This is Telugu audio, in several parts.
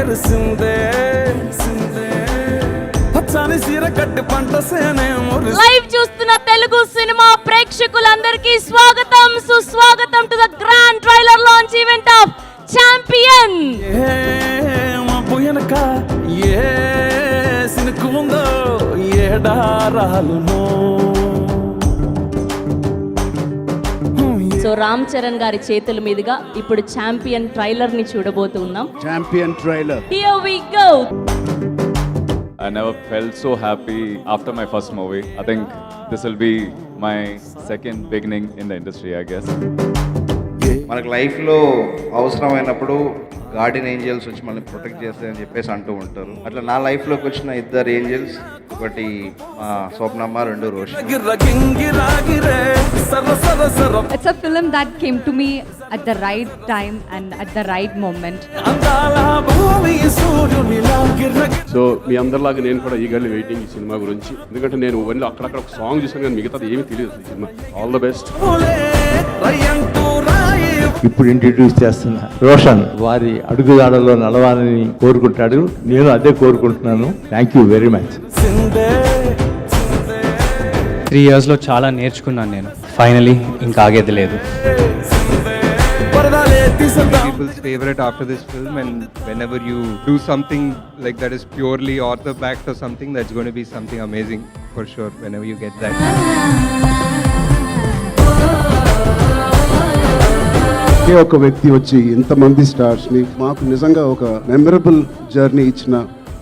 మెరిసిందే పచ్చని సీర కట్టి పంట సేనే లైవ్ చూస్తున్న తెలుగు సినిమా ప్రేక్షకులందరికీ స్వాగతం సుస్వాగతం to the grand trailer launch event of Champion. పోయనక ఏ సినుకు ఉందో ఏడారాలునో. సో రామ్ చరణ్ గారి చేతుల మీదుగా ఇప్పుడు ఛాంపియన్ ట్రైలర్ ని చూడబోతున్నాం. Champion trailer. Here we go. I never felt so happy after my first movie. I think this will be my second beginning in the industry, I guess. మనకు లైఫ్లో అవసరమైనప్పుడు గార్డెన్ ఏంజల్స్ వచ్చి మనల్ని ప్రొటెక్ట్ చేస్తాయని చెప్పేసి అంటూ ఉంటారు. అట్లా నా లైఫ్లోకి వచ్చిన ఇద్దరు ఏంజల్స్, ఒకటి మా స్వప్నమ్మ, రెండు Roshan. It's a film that came to me at the right time and at the right moment. So మీ అందరిలాగా నేను కూడా ఈగర్లీ వెయిటింగ్ ఈ సినిమా గురించి. ఎందుకంటే నేను ఓన్లీ అక్కడక్కడ ఒక సాంగ్ చూసాను కానీ మిగతాది ఏమీ తెలియదు ఈ సినిమా. All the best. ఇప్పుడు ఇంట్రడ్యూస్ చేస్తున్న రోషన్ వారి అడుగుదాడలో నడవాలని కోరుకుంటాడు. నేను అదే కోరుకుంటున్నాను. Thank you very much. 3 yearsలో చాలా నేర్చుకున్నాను నేను. ఫైనలీ ఇంకా ఆగేది లేదు. People's favorite after this film, and whenever you do something like that is purely author-backed or something, that's going to be something amazing for sure whenever you get that. ఒక వ్యక్తి వచ్చి ఇంతమంది స్టార్స్ని మాకు నిజంగా ఒక మెమరబుల్ జర్నీ ఇచ్చిన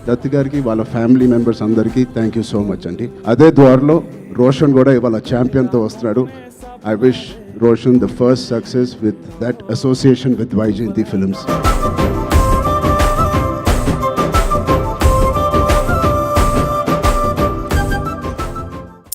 దత్తి గారికి, వాళ్ళ ఫ్యామిలీ మెంబర్స్ అందరికీ థ్యాంక్ యూ సో మచ్ అండి. అదే ద్వారలో రోషన్ కూడా ఇవాళ ఛాంపియన్తో వస్తున్నాడు. I wish Roshan the first success with that association with Vyjayanthi films.